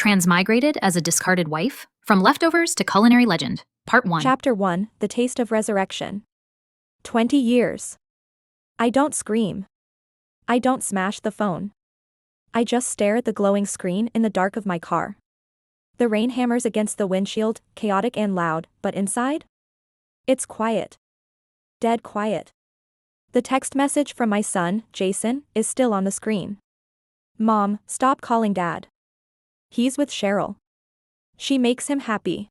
Transmigrated as a discarded wife? From leftovers to culinary legend. Part 1. Chapter 1, The Taste of Resurrection. 20 years. I don't scream. I don't smash the phone. I just stare at the glowing screen in the dark of my car. The rain hammers against the windshield, chaotic and loud, but inside? It's quiet. Dead quiet. The text message from my son, Jason, is still on the screen. Mom, stop calling Dad. He's with Cheryl. She makes him happy.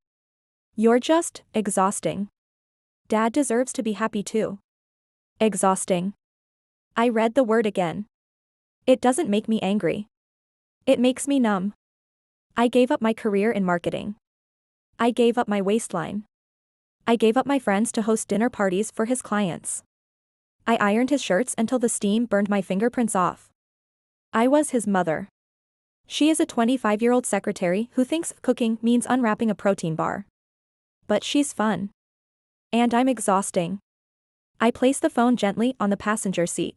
You're just exhausting. Dad deserves to be happy too. Exhausting. I read the word again. It doesn't make me angry. It makes me numb. I gave up my career in marketing. I gave up my waistline. I gave up my friends to host dinner parties for his clients. I ironed his shirts until the steam burned my fingerprints off. I was his mother. She is a 25-year-old secretary who thinks cooking means unwrapping a protein bar. But she's fun. And I'm exhausting. I place the phone gently on the passenger seat.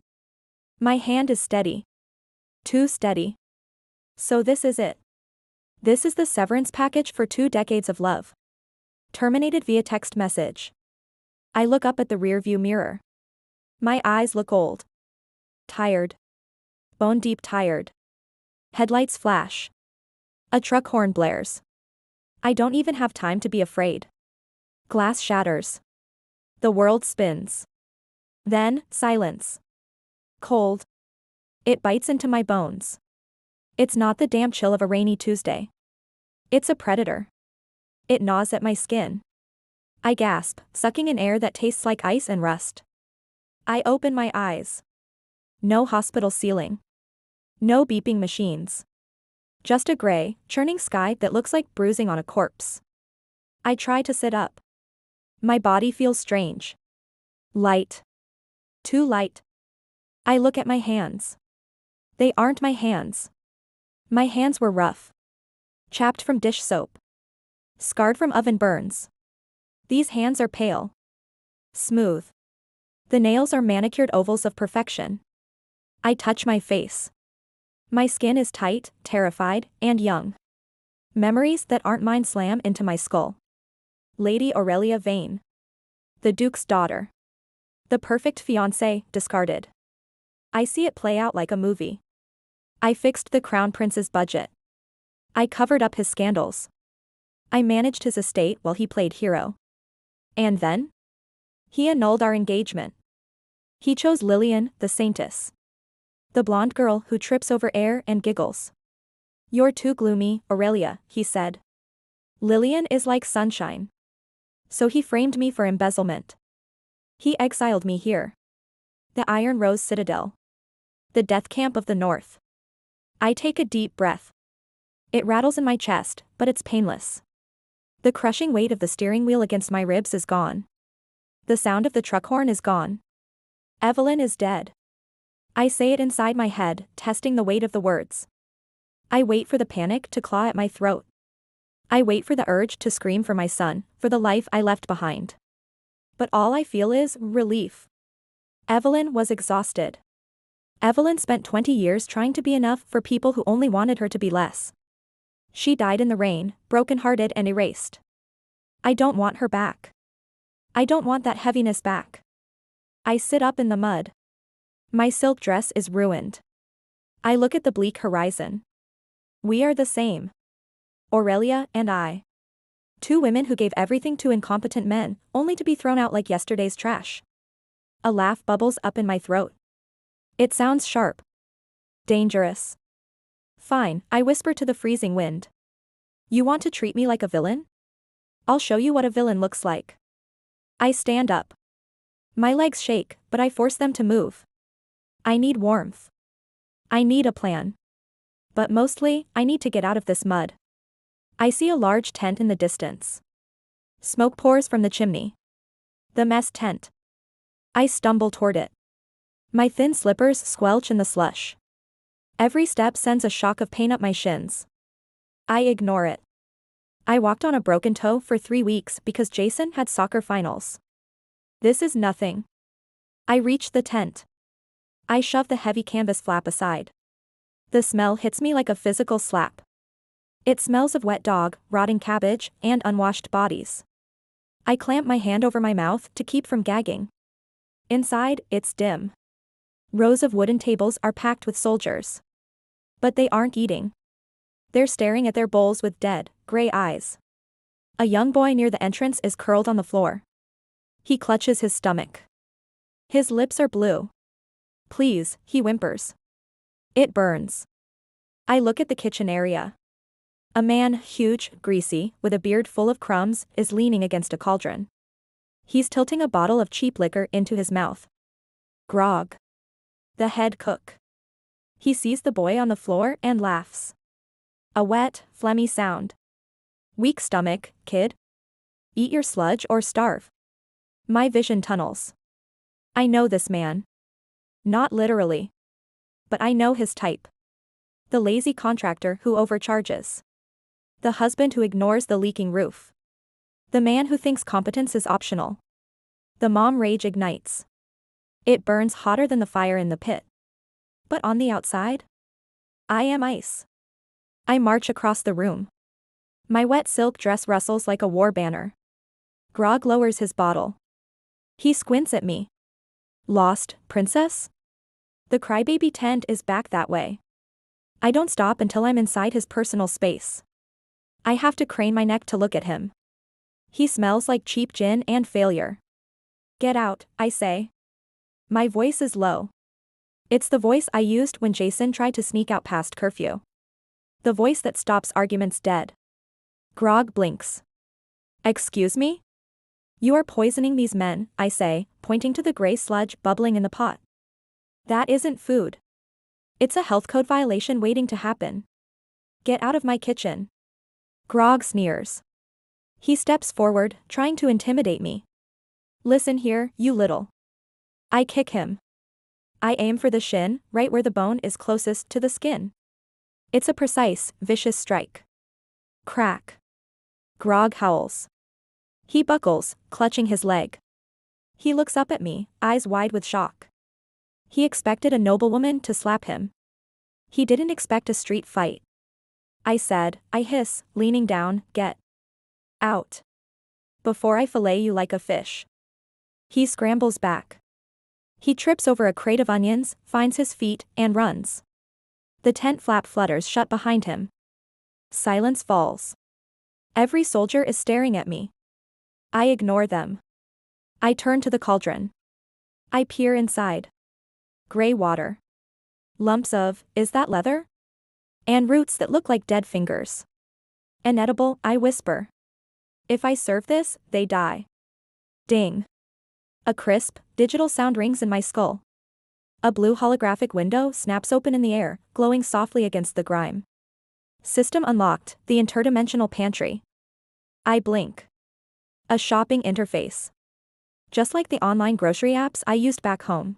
My hand is steady. Too steady. So this is it. This is the severance package for 2 decades of love. Terminated via text message. I look up at the rearview mirror. My eyes look old. Tired. Bone deep tired. Headlights flash. A truck horn blares. I don't even have time to be afraid. Glass shatters. The world spins. Then, silence. Cold. It bites into my bones. It's not the damp chill of a rainy Tuesday. It's a predator. It gnaws at my skin. I gasp, sucking in air that tastes like ice and rust. I open my eyes. No hospital ceiling. No beeping machines. Just a gray, churning sky that looks like bruising on a corpse. I try to sit up. My body feels strange. Light. Too light. I look at my hands. They aren't my hands. My hands were rough. Chapped from dish soap. Scarred from oven burns. These hands are pale. Smooth. The nails are manicured ovals of perfection. I touch my face. My skin is tight, terrified, and young. Memories that aren't mine slam into my skull. Lady Aurelia Vane. The Duke's daughter. The perfect fiancé, discarded. I see it play out like a movie. I fixed the Crown Prince's budget. I covered up his scandals. I managed his estate while he played hero. And then? He annulled our engagement. He chose Lillian, the saintess. The blonde girl who trips over air and giggles. You're too gloomy, Aurelia, he said. Lillian is like sunshine. So he framed me for embezzlement. He exiled me here. The Iron Rose Citadel. The death camp of the North. I take a deep breath. It rattles in my chest, but it's painless. The crushing weight of the steering wheel against my ribs is gone. The sound of the truck horn is gone. Evelyn is dead. I say it inside my head, testing the weight of the words. I wait for the panic to claw at my throat. I wait for the urge to scream for my son, for the life I left behind. But all I feel is relief. Evelyn was exhausted. Evelyn spent 20 years trying to be enough for people who only wanted her to be less. She died in the rain, broken-hearted and erased. I don't want her back. I don't want that heaviness back. I sit up in the mud. My silk dress is ruined. I look at the bleak horizon. We are the same. Aurelia and I. 2 women who gave everything to incompetent men, only to be thrown out like yesterday's trash. A laugh bubbles up in my throat. It sounds sharp. Dangerous. Fine, I whisper to the freezing wind. You want to treat me like a villain? I'll show you what a villain looks like. I stand up. My legs shake, but I force them to move. I need warmth. I need a plan. But mostly, I need to get out of this mud. I see a large tent in the distance. Smoke pours from the chimney. The mess tent. I stumble toward it. My thin slippers squelch in the slush. Every step sends a shock of pain up my shins. I ignore it. I walked on a broken toe for 3 weeks because Jason had soccer finals. This is nothing. I reach the tent. I shove the heavy canvas flap aside. The smell hits me like a physical slap. It smells of wet dog, rotting cabbage, and unwashed bodies. I clamp my hand over my mouth to keep from gagging. Inside, it's dim. Rows of wooden tables are packed with soldiers. But they aren't eating. They're staring at their bowls with dead, gray eyes. A young boy near the entrance is curled on the floor. He clutches his stomach. His lips are blue. Please, he whimpers. It burns. I look at the kitchen area. A man, huge, greasy, with a beard full of crumbs, is leaning against a cauldron. He's tilting a bottle of cheap liquor into his mouth. Grog. The head cook. He sees the boy on the floor and laughs. A wet, phlegmy sound. Weak stomach, kid. Eat your sludge or starve. My vision tunnels. I know this man. Not literally. But I know his type. The lazy contractor who overcharges. The husband who ignores the leaking roof. The man who thinks competence is optional. The mom rage ignites. It burns hotter than the fire in the pit. But on the outside? I am ice. I march across the room. My wet silk dress rustles like a war banner. Grog lowers his bottle. He squints at me. Lost, princess? The crybaby tent is back that way. I don't stop until I'm inside his personal space. I have to crane my neck to look at him. He smells like cheap gin and failure. Get out, I say. My voice is low. It's the voice I used when Jason tried to sneak out past curfew. The voice that stops arguments dead. Grog blinks. Excuse me? You are poisoning these men, I say, pointing to the gray sludge bubbling in the pot. That isn't food. It's a health code violation waiting to happen. Get out of my kitchen. Grog sneers. He steps forward, trying to intimidate me. Listen here, you little. I kick him. I aim for the shin, right where the bone is closest to the skin. It's a precise, vicious strike. Crack. Grog howls. He buckles, clutching his leg. He looks up at me, eyes wide with shock. He expected a noblewoman to slap him. He didn't expect a street fight. I said, I hiss, leaning down, get out. Before I fillet you like a fish. He scrambles back. He trips over a crate of onions, finds his feet, and runs. The tent flap flutters shut behind him. Silence falls. Every soldier is staring at me. I ignore them. I turn to the cauldron. I peer inside. Gray water. Lumps of, is that leather? And roots that look like dead fingers. Inedible, I whisper. If I serve this, they die. Ding. A crisp, digital sound rings in my skull. A blue holographic window snaps open in the air, glowing softly against the grime. System unlocked, the interdimensional pantry. I blink. A shopping interface. Just like the online grocery apps I used back home.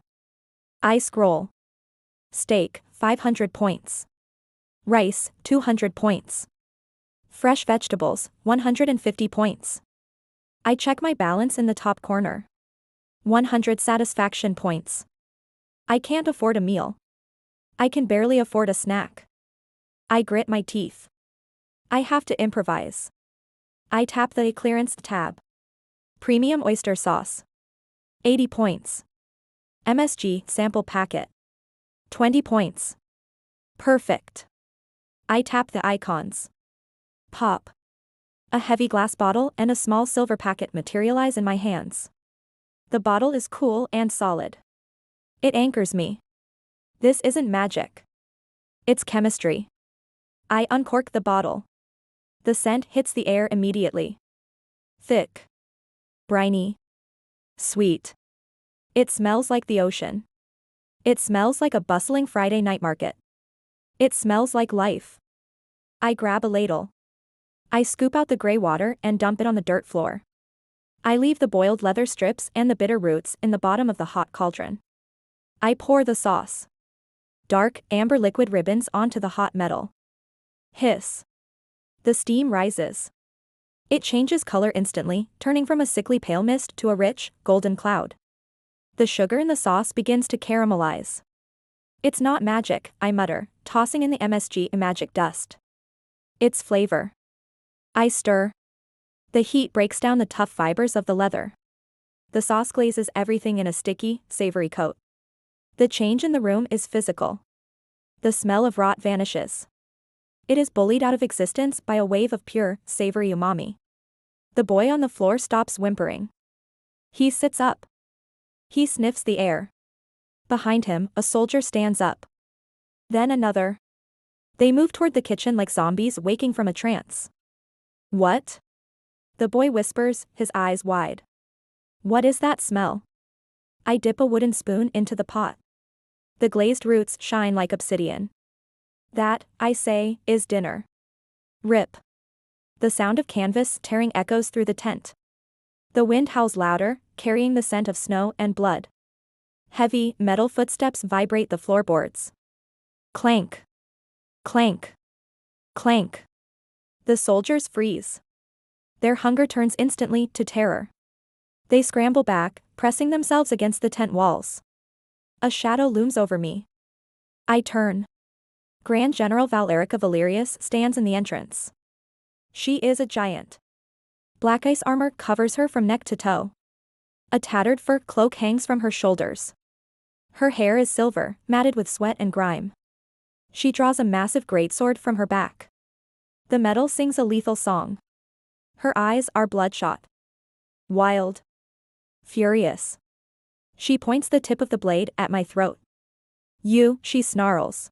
I scroll. Steak, 500 points. Rice, 200 points. Fresh vegetables, 150 points. I check my balance in the top corner. 100 satisfaction points. I can't afford a meal. I can barely afford a snack. I grit my teeth. I have to improvise. I tap the clearance tab. Premium oyster sauce. 80 points. MSG sample packet. 20 points. Perfect. I tap the icons. Pop. A heavy glass bottle and a small silver packet materialize in my hands. The bottle is cool and solid. It anchors me. This isn't magic. It's chemistry. I uncork the bottle. The scent hits the air immediately. Thick. Briny. Sweet. It smells like the ocean. It smells like a bustling Friday night market. It smells like life. I grab a ladle. I scoop out the gray water and dump it on the dirt floor. I leave the boiled leather strips and the bitter roots in the bottom of the hot cauldron. I pour the sauce. Dark, amber liquid ribbons onto the hot metal. Hiss. The steam rises. It changes color instantly, turning from a sickly pale mist to a rich, golden cloud. The sugar in the sauce begins to caramelize. It's not magic, I mutter, tossing in the MSG magic dust. Its flavor. I stir. The heat breaks down the tough fibers of the leather. The sauce glazes everything in a sticky, savory coat. The change in the room is physical. The smell of rot vanishes. It is bullied out of existence by a wave of pure, savory umami. The boy on the floor stops whimpering. He sits up. He sniffs the air. Behind him, a soldier stands up. Then another. They move toward the kitchen like zombies waking from a trance. What? The boy whispers, his eyes wide. What is that smell? I dip a wooden spoon into the pot. The glazed roots shine like obsidian. That, I say, is dinner. Rip. The sound of canvas tearing echoes through the tent. The wind howls louder, carrying the scent of snow and blood. Heavy, metal footsteps vibrate the floorboards. Clank. Clank. Clank. The soldiers freeze. Their hunger turns instantly to terror. They scramble back, pressing themselves against the tent walls. A shadow looms over me. I turn. Grand General Valerica Valerius stands in the entrance. She is a giant. Black ice armor covers her from neck to toe. A tattered fur cloak hangs from her shoulders. Her hair is silver, matted with sweat and grime. She draws a massive greatsword from her back. The metal sings a lethal song. Her eyes are bloodshot. Wild. Furious. She points the tip of the blade at my throat. You, she snarls.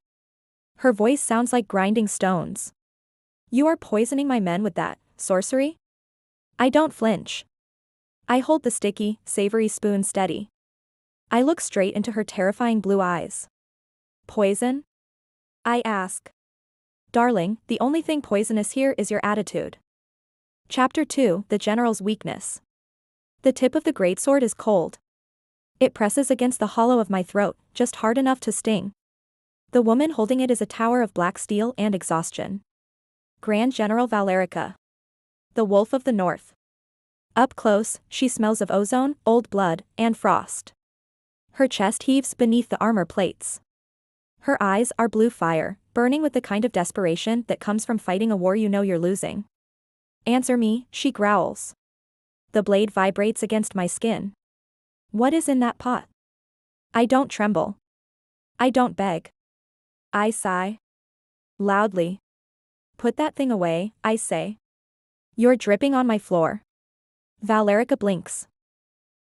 Her voice sounds like grinding stones. You are poisoning my men with that sorcery? I don't flinch. I hold the sticky, savory spoon steady. I look straight into her terrifying blue eyes. Poison? I ask. Darling, the only thing poisonous here is your attitude. Chapter 2, The General's Weakness. The tip of the greatsword is cold. It presses against the hollow of my throat, just hard enough to sting. The woman holding it is a tower of black steel and exhaustion. Grand General Valerica. The Wolf of the North. Up close, she smells of ozone, old blood, and frost. Her chest heaves beneath the armor plates. Her eyes are blue fire, burning with the kind of desperation that comes from fighting a war you know you're losing. Answer me, she growls. The blade vibrates against my skin. What is in that pot? I don't tremble. I don't beg. I sigh. Loudly. Put that thing away, I say. You're dripping on my floor. Valerica blinks.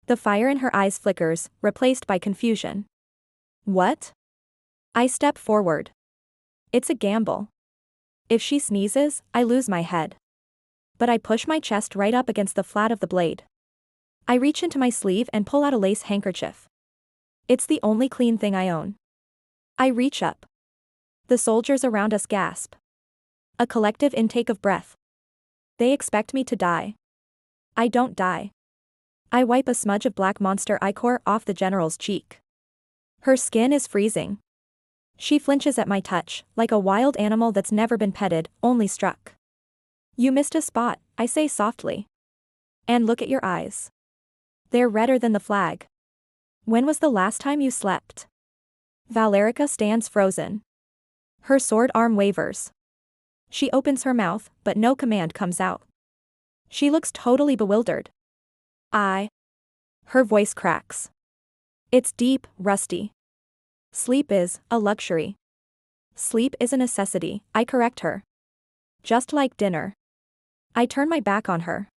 The fire in her eyes flickers, replaced by confusion. What? I step forward. It's a gamble. If she sneezes, I lose my head. But I push my chest right up against the flat of the blade. I reach into my sleeve and pull out a lace handkerchief. It's the only clean thing I own. I reach up. The soldiers around us gasp. A collective intake of breath. They expect me to die. I don't die. I wipe a smudge of black monster ichor off the general's cheek. Her skin is freezing. She flinches at my touch, like a wild animal that's never been petted, only struck. You missed a spot, I say softly. And look at your eyes. They're redder than the flag. When was the last time you slept? Valerica stands frozen. Her sword arm wavers. She opens her mouth, but no command comes out. She looks totally bewildered. Her voice cracks. It's deep, rusty. Sleep is a luxury. Sleep is a necessity, I correct her. Just like dinner. I turn my back on her.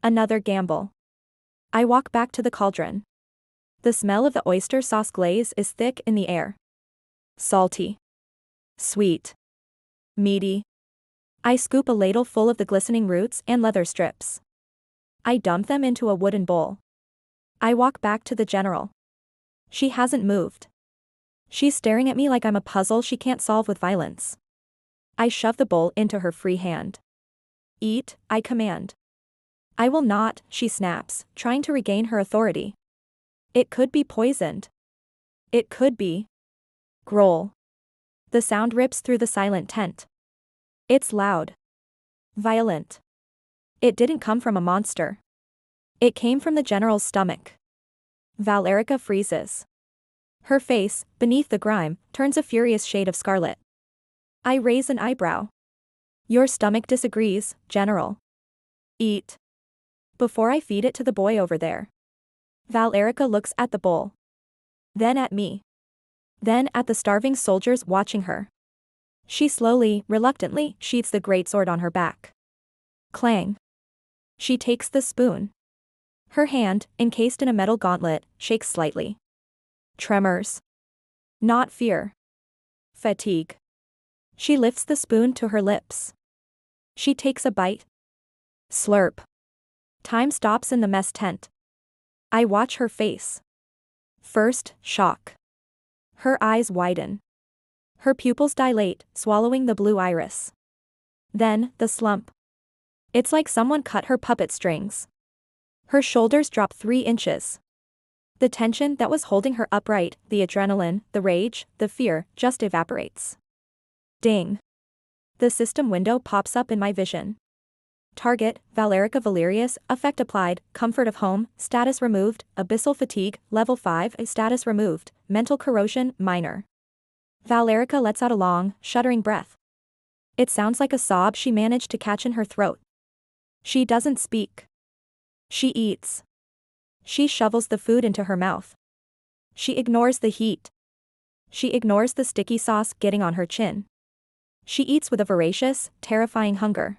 Another gamble. I walk back to the cauldron. The smell of the oyster sauce glaze is thick in the air. Salty. Sweet. Meaty. I scoop a ladle full of the glistening roots and leather strips. I dump them into a wooden bowl. I walk back to the general. She hasn't moved. She's staring at me like I'm a puzzle she can't solve with violence. I shove the bowl into her free hand. Eat, I command. I will not, she snaps, trying to regain her authority. It could be poisoned. It could be. Growl. The sound rips through the silent tent. It's loud. Violent. It didn't come from a monster. It came from the general's stomach. Valerica freezes. Her face, beneath the grime, turns a furious shade of scarlet. I raise an eyebrow. Your stomach disagrees, General. Eat. Before I feed it to the boy over there. Valerica looks at the bowl. Then at me. Then at the starving soldiers watching her. She slowly, reluctantly, sheaths the greatsword on her back. Clang. She takes the spoon. Her hand, encased in a metal gauntlet, shakes slightly. Tremors. Not fear. Fatigue. She lifts the spoon to her lips. She takes a bite. Slurp. Time stops in the mess tent. I watch her face. First, shock. Her eyes widen. Her pupils dilate, swallowing the blue iris. Then, the slump. It's like someone cut her puppet strings. Her shoulders drop 3 inches. The tension that was holding her upright, the adrenaline, the rage, the fear, just evaporates. Ding. The system window pops up in my vision. Target, Valerica Valerius, effect applied, comfort of home, status removed, abyssal fatigue, level 5, status removed, mental corrosion, minor. Valerica lets out a long, shuddering breath. It sounds like a sob she managed to catch in her throat. She doesn't speak. She eats. She shovels the food into her mouth. She ignores the heat. She ignores the sticky sauce getting on her chin. She eats with a voracious, terrifying hunger.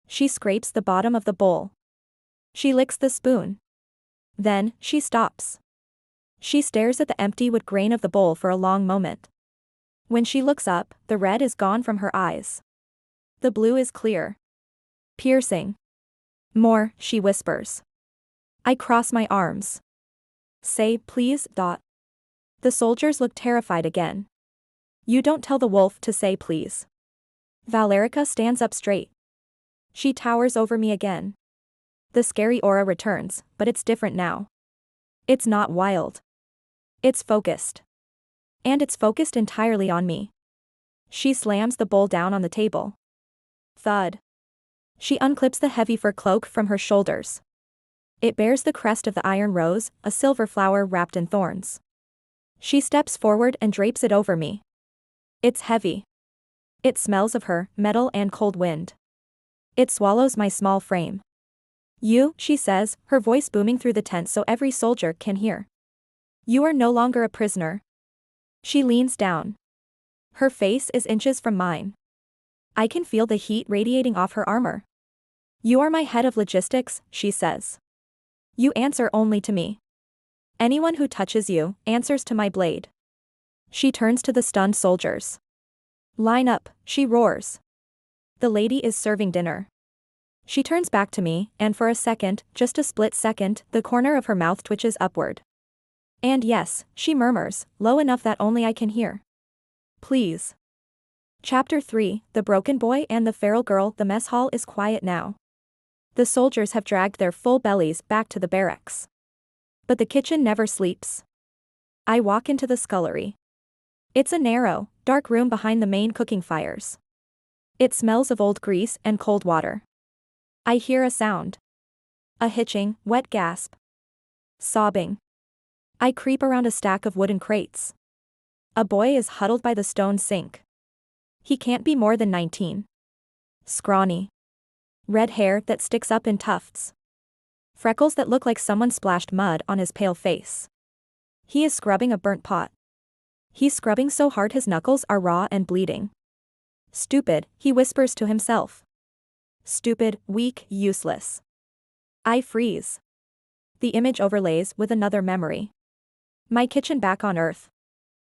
She scrapes the bottom of the bowl. She licks the spoon. Then, she stops. She stares at the empty wood grain of the bowl for a long moment. When she looks up, the red is gone from her eyes. The blue is clear. Piercing. More, she whispers. I cross my arms. Say, please, Dot. The soldiers look terrified again. You don't tell the wolf to say please. Valerica stands up straight. She towers over me again. The scary aura returns, but it's different now. It's not wild. It's focused. And it's focused entirely on me. She slams the bowl down on the table. Thud. She unclips the heavy fur cloak from her shoulders. It bears the crest of the iron rose, a silver flower wrapped in thorns. She steps forward and drapes it over me. It's heavy. It smells of her, metal and cold wind. It swallows my small frame. You, she says, her voice booming through the tent so every soldier can hear. You are no longer a prisoner. She leans down. Her face is inches from mine. I can feel the heat radiating off her armor. You are my head of logistics, she says. You answer only to me. Anyone who touches you, answers to my blade. She turns to the stunned soldiers. Line up, she roars. The lady is serving dinner. She turns back to me, and for a second, just a split second, the corner of her mouth twitches upward. And yes, she murmurs, low enough that only I can hear. Please. Chapter 3, The Broken Boy and the Feral Girl. The mess hall is quiet now. The soldiers have dragged their full bellies back to the barracks. But the kitchen never sleeps. I walk into the scullery. It's a narrow, dark room behind the main cooking fires. It smells of old grease and cold water. I hear a sound. A hitching, wet gasp. Sobbing. I creep around a stack of wooden crates. A boy is huddled by the stone sink. He can't be more than 19. Scrawny. Red hair that sticks up in tufts. Freckles that look like someone splashed mud on his pale face. He is scrubbing a burnt pot. He's scrubbing so hard his knuckles are raw and bleeding. Stupid, he whispers to himself. Stupid, weak, useless. I freeze. The image overlays with another memory. My kitchen back on Earth.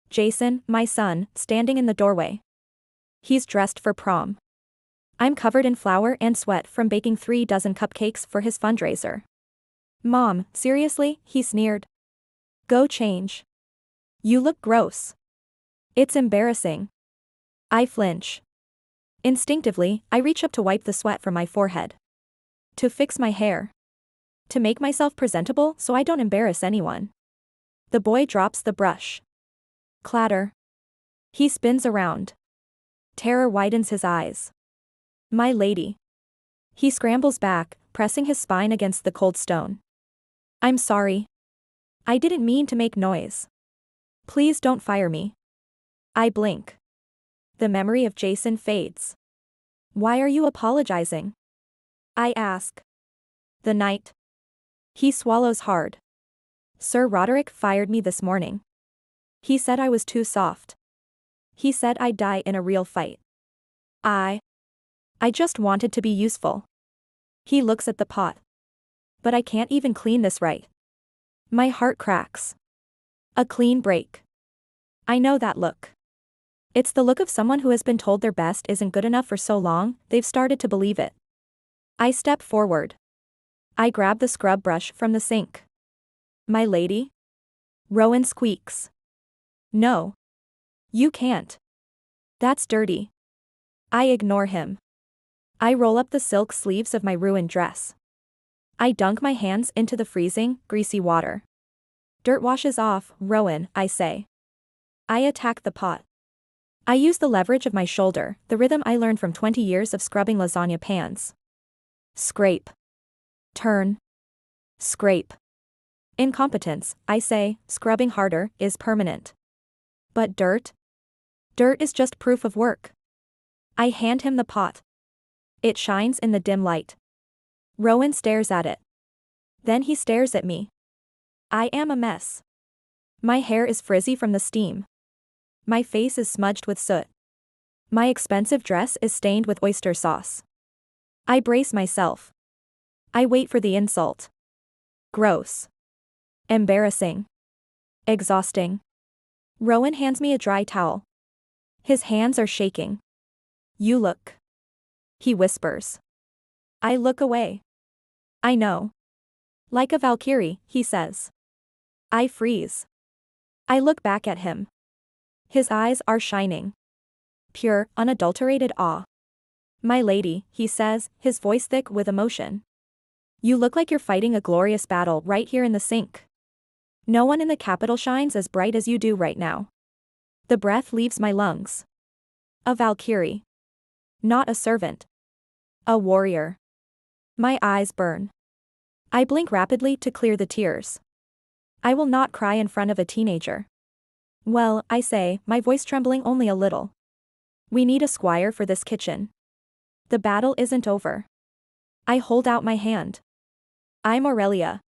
Jason, my son, standing in the doorway. He's dressed for prom. I'm covered in flour and sweat from baking 3 dozen cupcakes for his fundraiser. Mom, seriously, he sneered. Go change. You look gross. It's embarrassing. I flinch. Instinctively, I reach up to wipe the sweat from my forehead. To fix my hair. To make myself presentable so I don't embarrass anyone. The boy drops the brush. Clatter. He spins around. Terror widens his eyes. My lady. He scrambles back, pressing his spine against the cold stone. I'm sorry. I didn't mean to make noise. Please don't fire me. I blink. The memory of Jason fades. Why are you apologizing? I ask. The night. He swallows hard. Sir Roderick fired me this morning. He said I was too soft. He said I'd die in a real fight. I just wanted to be useful. He looks at the pot. But I can't even clean this right. My heart cracks. A clean break. I know that look. It's the look of someone who has been told their best isn't good enough for so long, they've started to believe it. I step forward. I grab the scrub brush from the sink. My lady? Rowan squeaks. No. You can't. That's dirty. I ignore him. I roll up the silk sleeves of my ruined dress. I dunk my hands into the freezing, greasy water. Dirt washes off, Rowan, I say. I attack the pot. I use the leverage of my shoulder, the rhythm I learned from 20 years of scrubbing lasagna pans. Scrape. Turn. Scrape. Incompetence, I say, scrubbing harder, is permanent. But dirt? Dirt is just proof of work. I hand him the pot. It shines in the dim light. Rowan stares at it. Then he stares at me. I am a mess. My hair is frizzy from the steam. My face is smudged with soot. My expensive dress is stained with oyster sauce. I brace myself. I wait for the insult. Gross. Embarrassing. Exhausting. Rowan hands me a dry towel. His hands are shaking. You look. He whispers. I look away. I know. Like a Valkyrie, he says. I freeze. I look back at him. His eyes are shining. Pure, unadulterated awe. My lady, he says, his voice thick with emotion. You look like you're fighting a glorious battle right here in the sink. No one in the capital shines as bright as you do right now. The breath leaves my lungs. A Valkyrie. Not a servant. A warrior. My eyes burn. I blink rapidly to clear the tears. I will not cry in front of a teenager. Well, I say, my voice trembling only a little. We need a squire for this kitchen. The battle isn't over. I hold out my hand. I'm Aurelia.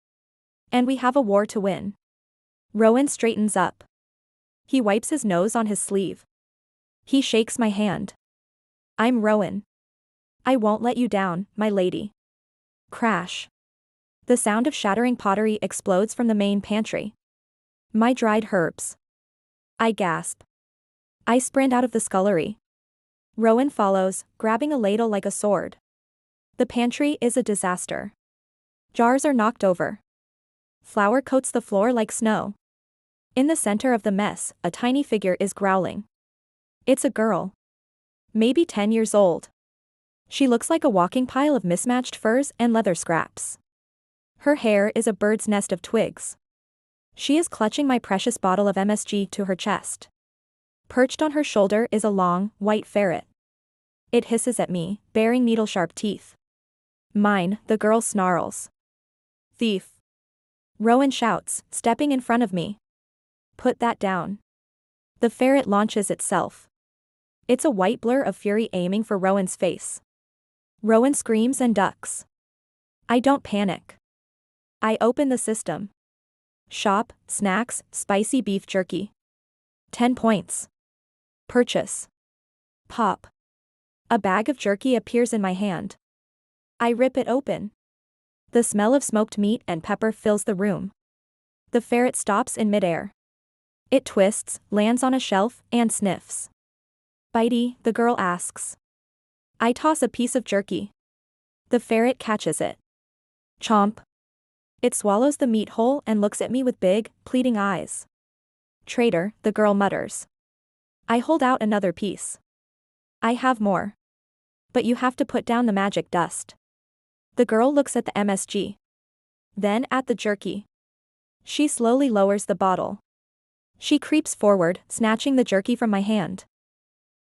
And we have a war to win. Rowan straightens up. He wipes his nose on his sleeve. He shakes my hand. I'm Rowan. I won't let you down, my lady. Crash. The sound of shattering pottery explodes from the main pantry. My dried herbs. I gasp. I sprint out of the scullery. Rowan follows, grabbing a ladle like a sword. The pantry is a disaster. Jars are knocked over. Flour coats the floor like snow. In the center of the mess, a tiny figure is growling. It's a girl. Maybe 10 years old. She looks like a walking pile of mismatched furs and leather scraps. Her hair is a bird's nest of twigs. She is clutching my precious bottle of MSG to her chest. Perched on her shoulder is a long, white ferret. It hisses at me, baring needle-sharp teeth. Mine, the girl snarls. Thief. Rowan shouts, stepping in front of me. Put that down. The ferret launches itself. It's a white blur of fury aiming for Rowan's face. Rowan screams and ducks. I don't panic. I open the system. Shop, snacks, spicy beef jerky. 10 points. Purchase. Pop. A bag of jerky appears in my hand. I rip it open. The smell of smoked meat and pepper fills the room. The ferret stops in midair. It twists, lands on a shelf, and sniffs. Bitey, the girl asks. I toss a piece of jerky. The ferret catches it. Chomp. It swallows the meat whole and looks at me with big, pleading eyes. Traitor, the girl mutters. I hold out another piece. I have more. But you have to put down the magic dust. The girl looks at the MSG. Then at the jerky. She slowly lowers the bottle. She creeps forward, snatching the jerky from my hand.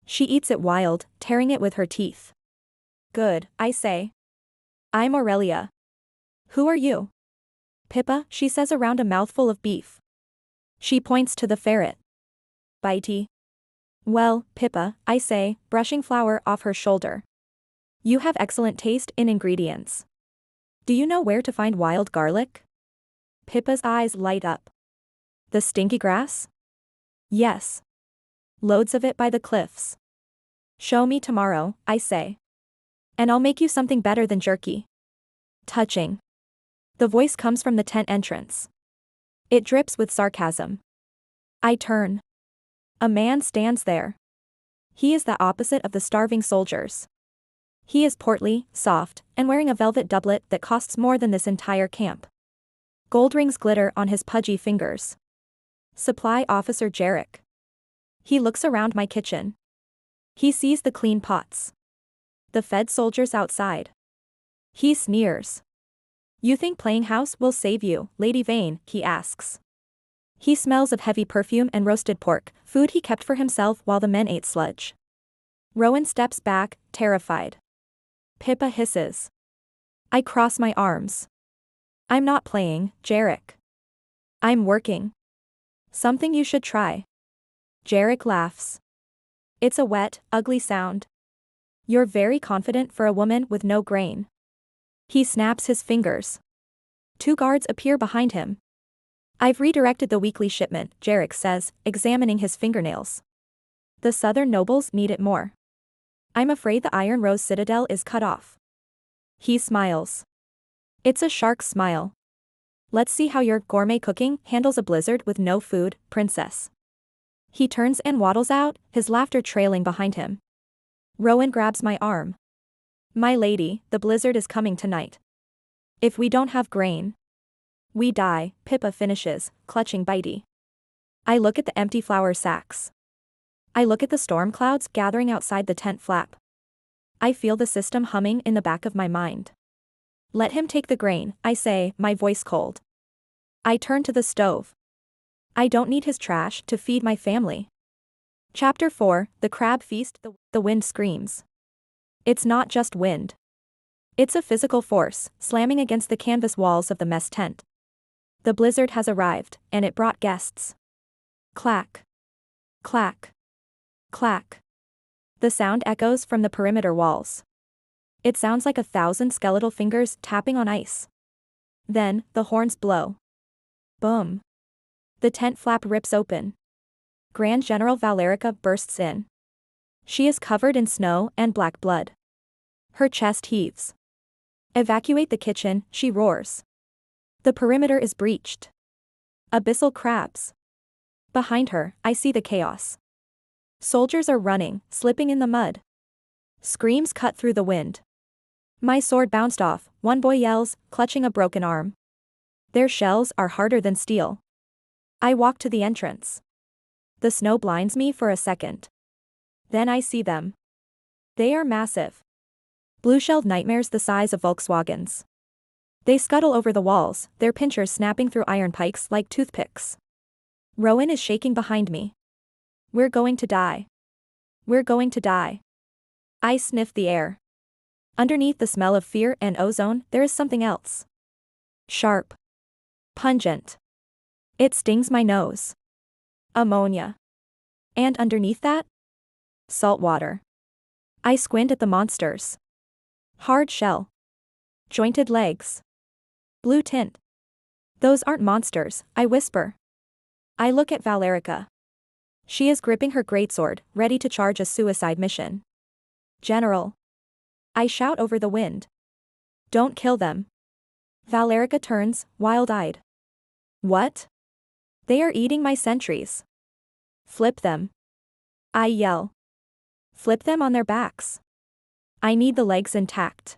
She eats it wild, tearing it with her teeth. Good, I say. I'm Aurelia. Who are you? Pippa, she says around a mouthful of beef. She points to the ferret. Bitey. Well, Pippa, I say, brushing flour off her shoulder. You have excellent taste in ingredients. Do you know where to find wild garlic? Pippa's eyes light up. The stinky grass? Yes. Loads of it by the cliffs. Show me tomorrow, I say. And I'll make you something better than jerky. Touching. The voice comes from the tent entrance. It drips with sarcasm. I turn. A man stands there. He is the opposite of the starving soldiers. He is portly, soft, and wearing a velvet doublet that costs more than this entire camp. Gold rings glitter on his pudgy fingers. Supply Officer Jarek. He looks around my kitchen. He sees the clean pots. The fed soldiers outside. He sneers. You think playing house will save you, Lady Vane, he asks. He smells of heavy perfume and roasted pork, food he kept for himself while the men ate sludge. Rowan steps back, terrified. Pippa hisses. I cross my arms. I'm not playing, Jarek. I'm working. Something you should try. Jarek laughs. It's a wet, ugly sound. You're very confident for a woman with no grain. He snaps his fingers. 2 guards appear behind him. I've redirected the weekly shipment, Jarek says, examining his fingernails. The southern nobles need it more. I'm afraid the Iron Rose Citadel is cut off. He smiles. It's a shark's smile. Let's see how your gourmet cooking handles a blizzard with no food, princess. He turns and waddles out, his laughter trailing behind him. Rowan grabs my arm. My lady, the blizzard is coming tonight. If we don't have grain, we die, Pippa finishes, clutching Bitey. I look at the empty flour sacks. I look at the storm clouds gathering outside the tent flap. I feel the system humming in the back of my mind. Let him take the grain, I say, my voice cold. I turn to the stove. I don't need his trash to feed my family. Chapter 4, The Crab Feast. The wind screams. It's not just wind. It's a physical force, slamming against the canvas walls of the mess tent. The blizzard has arrived, and it brought guests. Clack. Clack. Clack. The sound echoes from the perimeter walls. It sounds like 1,000 skeletal fingers tapping on ice. Then, the horns blow. Boom. The tent flap rips open. Grand General Valerica bursts in. She is covered in snow and black blood. Her chest heaves. Evacuate the kitchen, she roars. The perimeter is breached. Abyssal crabs. Behind her, I see the chaos. Soldiers are running, slipping in the mud. Screams cut through the wind. My sword bounced off, one boy yells, clutching a broken arm. Their shells are harder than steel. I walk to the entrance. The snow blinds me for a second. Then I see them. They are massive. Blue-shelled nightmares the size of Volkswagens. They scuttle over the walls, their pinchers snapping through iron pikes like toothpicks. Rowan is shaking behind me. We're going to die. We're going to die. I sniff the air. Underneath the smell of fear and ozone, there is something else. Sharp. Pungent. It stings my nose. Ammonia. And underneath that? Salt water. I squint at the monsters. Hard shell. Jointed legs. Blue tint. Those aren't monsters, I whisper. I look at Valerica. She is gripping her greatsword, ready to charge a suicide mission. General. I shout over the wind. Don't kill them. Valerica turns, wild-eyed. What? They are eating my sentries. Flip them. I yell. Flip them on their backs. I need the legs intact.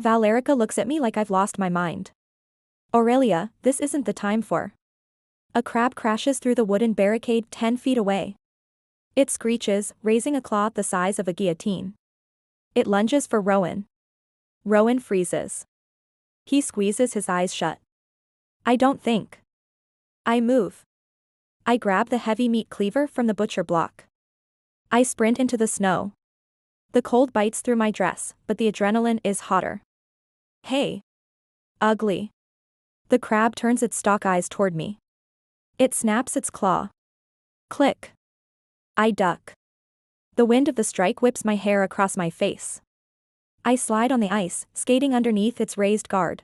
Valerica looks at me like I've lost my mind. Aurelia, this isn't the time for. A crab crashes through the wooden barricade 10 feet away. It screeches, raising a claw the size of a guillotine. It lunges for Rowan. Rowan freezes. He squeezes his eyes shut. I don't think. I move. I grab the heavy meat cleaver from the butcher block. I sprint into the snow. The cold bites through my dress, but the adrenaline is hotter. Hey. Ugly. The crab turns its stalk eyes toward me. It snaps its claw. Click. I duck. The wind of the strike whips my hair across my face. I slide on the ice, skating underneath its raised guard.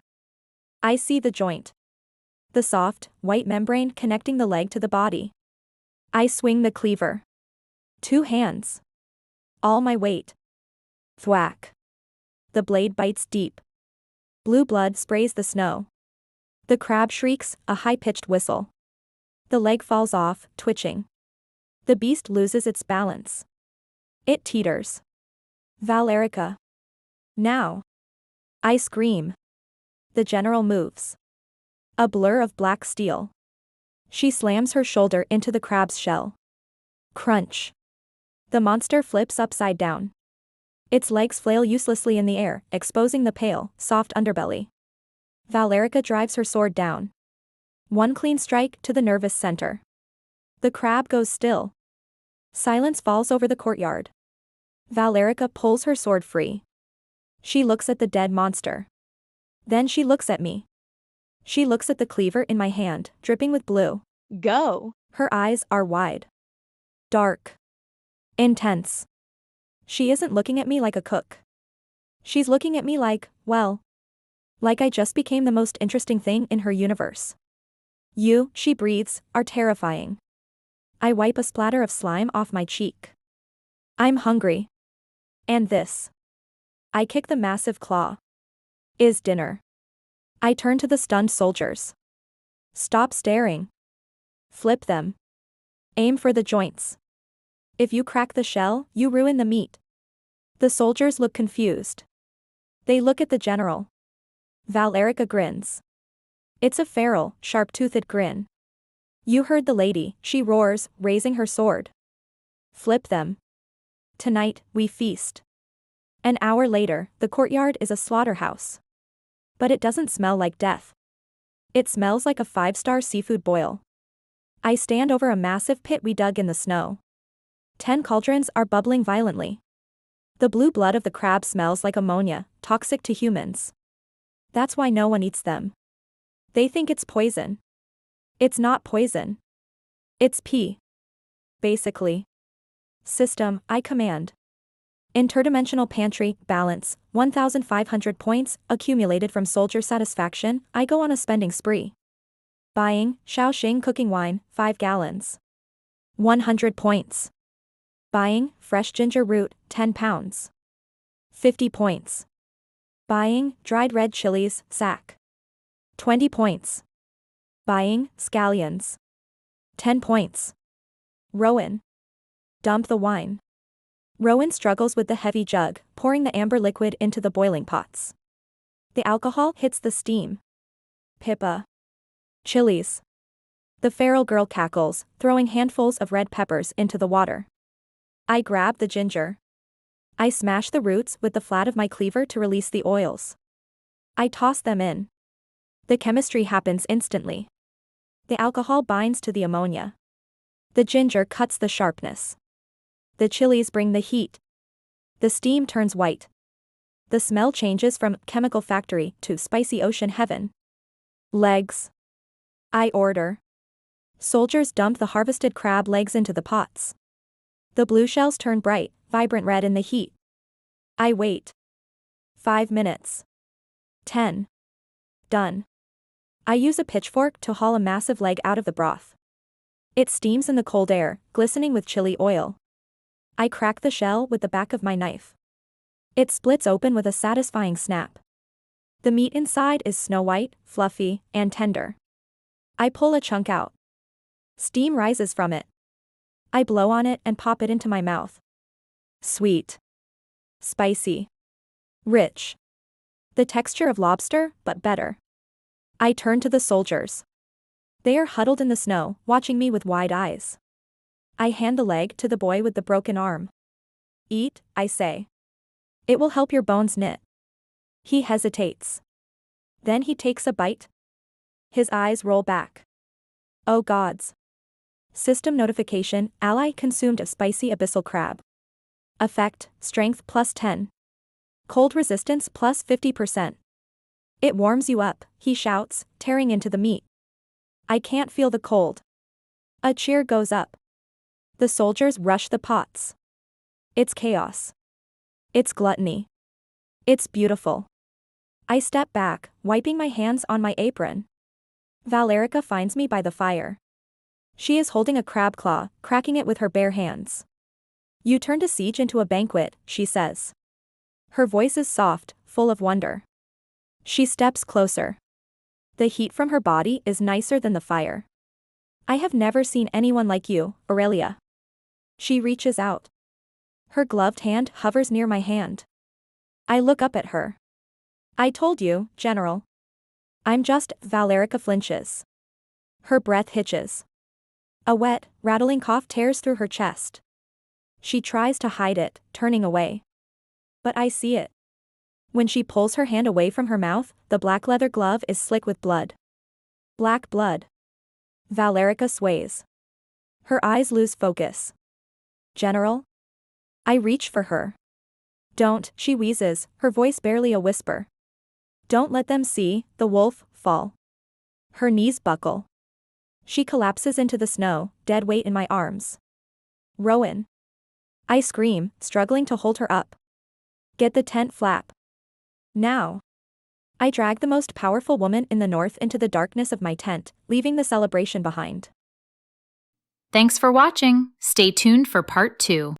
I see the joint. The soft, white membrane connecting the leg to the body. I swing the cleaver. 2 hands. All my weight. Thwack. The blade bites deep. Blue blood sprays the snow. The crab shrieks, a high-pitched whistle. The leg falls off, twitching. The beast loses its balance. It teeters. Valerica. Now. I scream. The general moves. A blur of black steel. She slams her shoulder into the crab's shell. Crunch. The monster flips upside down. Its legs flail uselessly in the air, exposing the pale, soft underbelly. Valerica drives her sword down. 1 clean strike to the nervous center. The crab goes still. Silence falls over the courtyard. Valerica pulls her sword free. She looks at the dead monster. Then she looks at me. She looks at the cleaver in my hand, dripping with blue. Go. Her eyes are wide. Dark. Intense. She isn't looking at me like a cook. She's looking at me like, well, like I just became the most interesting thing in her universe. You, she breathes, are terrifying. I wipe a splatter of slime off my cheek. I'm hungry. And this. I kick the massive claw. Is dinner. I turn to the stunned soldiers. Stop staring. Flip them. Aim for the joints. If you crack the shell, you ruin the meat. The soldiers look confused. They look at the general. Valerica grins. It's a feral, sharp-toothed grin. You heard the lady, she roars, raising her sword. Flip them. Tonight, we feast. An hour later, the courtyard is a slaughterhouse. But it doesn't smell like death. It smells like a 5-star seafood boil. I stand over a massive pit we dug in the snow. 10 cauldrons are bubbling violently. The blue blood of the crab smells like ammonia, toxic to humans. That's why no one eats them. They think it's poison. It's not poison. It's pee. Basically. System, I command. Interdimensional pantry, balance, 1,500 points, accumulated from soldier satisfaction, I go on a spending spree. Buying, Shaoxing cooking wine, 5 gallons. 100 points. Buying, fresh ginger root, 10 pounds. 50 points. Buying, dried red chilies, sack. 20 points. Buying, scallions. 10 points. Rowan. Dump the wine. Rowan struggles with the heavy jug, pouring the amber liquid into the boiling pots. The alcohol hits the steam. Pippa. Chilies. The feral girl cackles, throwing handfuls of red peppers into the water. I grab the ginger. I smash the roots with the flat of my cleaver to release the oils. I toss them in. The chemistry happens instantly. The alcohol binds to the ammonia. The ginger cuts the sharpness. The chilies bring the heat. The steam turns white. The smell changes from chemical factory to spicy ocean heaven. Legs. I order. Soldiers dump the harvested crab legs into the pots. The blue shells turn bright, vibrant red in the heat. I wait. 5 minutes. 10. Done. I use a pitchfork to haul a massive leg out of the broth. It steams in the cold air, glistening with chili oil. I crack the shell with the back of my knife. It splits open with a satisfying snap. The meat inside is snow white, fluffy, and tender. I pull a chunk out. Steam rises from it. I blow on it and pop it into my mouth. Sweet. Spicy. Rich. The texture of lobster, but better. I turn to the soldiers. They are huddled in the snow, watching me with wide eyes. I hand the leg to the boy with the broken arm. Eat, I say. It will help your bones knit. He hesitates. Then he takes a bite. His eyes roll back. Oh gods. System notification, ally consumed a spicy abyssal crab. Effect, strength plus 10. Cold resistance plus 50%. It warms you up, he shouts, tearing into the meat. I can't feel the cold. A cheer goes up. The soldiers rush the pots. It's chaos. It's gluttony. It's beautiful. I step back, wiping my hands on my apron. Valerica finds me by the fire. She is holding a crab claw, cracking it with her bare hands. You turned a siege into a banquet, she says. Her voice is soft, full of wonder. She steps closer. The heat from her body is nicer than the fire. I have never seen anyone like you, Aurelia. She reaches out. Her gloved hand hovers near my hand. I look up at her. I told you, General. I'm just. Valerica flinches. Her breath hitches. A wet, rattling cough tears through her chest. She tries to hide it, turning away. But I see it. When she pulls her hand away from her mouth, the black leather glove is slick with blood. Black blood. Valerica sways. Her eyes lose focus. General? I reach for her. Don't, she wheezes, her voice barely a whisper. Don't let them see the wolf fall. Her knees buckle. She collapses into the snow, dead weight in my arms. Rowan. I scream, struggling to hold her up. Get the tent flap. Now. I drag the most powerful woman in the north into the darkness of my tent, leaving the celebration behind. Thanks for watching. Stay tuned for part 2.